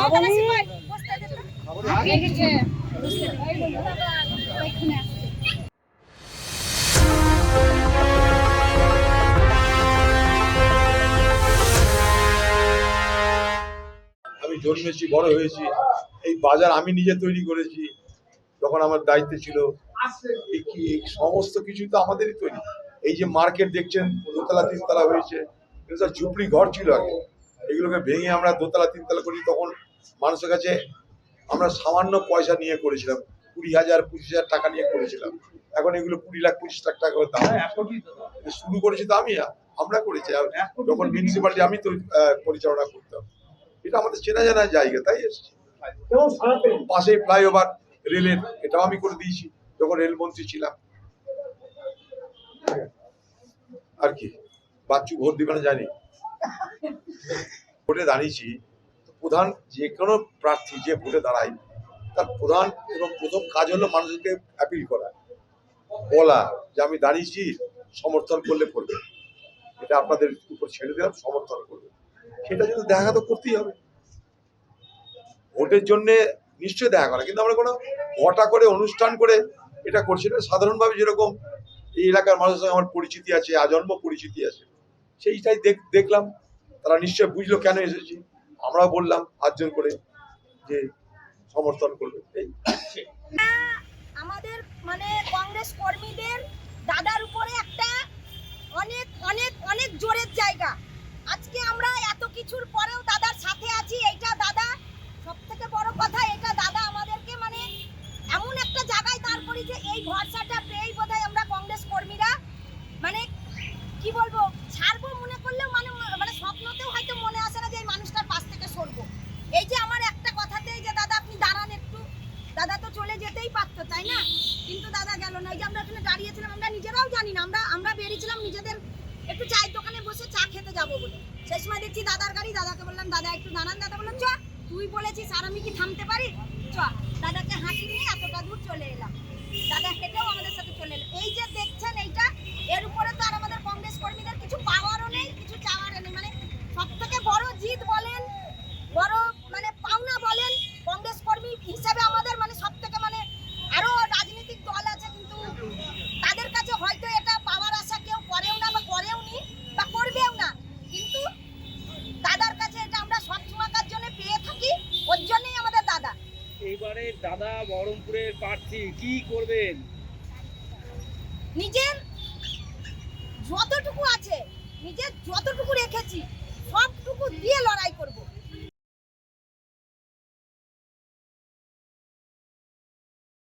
জন্মেছি, বড় হয়েছি, এই বাজার আমি নিজে তৈরি করেছি যখন আমার দায়িত্বে ছিল। এই সমস্ত কিছু তো আমাদেরই তৈরি। এই যে মার্কেট দেখছেন, দোতলা তিনতলা হয়েছে, এগুলো ঝুপড়ি ঘর ছিল আগে। এগুলোকে ভেঙে আমরা দোতলা তিনতলা করি। তখন মানুষের কাছে আমরা সামান্য পয়সা নিয়ে করেছিলাম, 20,000 25,000 টাকা নিয়ে করেছিলাম। এখন এগুলো 20 লাখ 25 লাখ টাকা দাম। শুরু করেছি তো আমরা করেছি, যখন মিউনিসিপ্যালিটি আমি তো পরিচালনা করতাম। এটা আমাদের চেনা জানা জায়গা, তাই এসেছি। পাশেই ফ্লাইওভার রেলের, এটাও আমি করে দিয়েছি যখন রেলমন্ত্রী ছিলাম। আর কি বাচ্চু ভোট দিবে না জানি, ভোটে দাঁড়িয়েছি। প্রধান যে কোনো প্রার্থী যে ভোটে দাঁড়ায়, তার প্রধান এবং প্রথম কাজ হলো মানুষকে অ্যাপিল করা, বলা যে আমি দাঁড়িয়েছি, সমর্থন করলে করবে। এটা আপনাদের উপর ছেড়ে দিলাম, সমর্থন করবে। সেটা যদি দেখা তো করতেই হবে। ভোটের জন্য নিশ্চয়ই দেখা করা, কিন্তু আমরা কোনো ঘটা করে অনুষ্ঠান করে এটা করছি না। সাধারণভাবে যেরকম এই এলাকার মানুষের সঙ্গে আমার পরিচিতি আছে, আজন্ম পরিচিতি আছে, সেইটাই দেখলাম। তারা নিশ্চয় বুঝলো কেন এসেছি। আমরাও বললাম হাত জোর করে যে সমর্থন করবে। আমাদের মানে কংগ্রেস কর্মীদের দাদার উপরে একটা অনেক অনেক অনেক জোরের জায়গা। আজকে আমরা এত কিছুর পরেও দাদার সাথে আছি। এইটা দাদা, সব থেকে বড় কথা, এটা দাদা আমাদেরকে মানে এমন একটা জায়গায় দাঁড় করি যে এই ভরসাটা পেয়েই বোধহয় আমরা কংগ্রেস কর্মীরা মানে কি বলবো, ছাড়বো মনে করলেও মানে স্বপ্নতেও হয়তো মনে আসে না যে এই মানুষটার পাশ থেকে সরবো। এই যে আমার একটা কথাতেই যে দাদা আপনি দাঁড়ান একটু, দাদা তো চলে যেতেই পারতো, তাই না? কিন্তু দাদা গেল না। এই যে আমরা এখানে দাঁড়িয়েছিলাম, আমরা নিজেরাও জানি না, আমরা বেরিয়েছিলাম নিজেদের একটু চায়ের দোকানে বসে চা খেতে যাবো বলে। সেই সময় দেখছি দাদার গাড়ি। দাদাকে বললাম দাদা একটু দাঁড়ান। দাদা বললাম চ, তুই বলেছিস আর আমি কি থামতে পারি, চ। দাদাকে হাঁটি নিয়ে এতটা দূর চলে এলাম। দাদা হেঁটেও আমাদের সাথে চলে এলো। এই যে দেখছেন এইটা, এর উপরে তো আর আমাদের কংগ্রেস কর্মীদের কিছু পাওয়ারও নেই, কিছু চাওয়ারও নেই। মানে সব থেকে বড় জিত বলেন, বড় মানে পাওনা বলেন, কংগ্রেস কর্মী হিসাবে আমাদের মানে সব থেকে মানে আরো রাজনৈতিক দল আছে, কিন্তু তাদের কাছে হয়তো এটা পাওয়ার আশা কেউ করেও না বা করেও নি বা করবেও না। কিন্তু দাদার কাছে এটা আমরা সবসময়কার জন্য পেয়ে থাকি, ওর জন্যই আমাদের দাদা। এইবারে দাদা বহরমপুরের প্রার্থী, কি করবেন? নিজের যতটুকু আছে, নিজের যতটুকু রেখেছি সবটুকু দিয়ে লড়াই করব।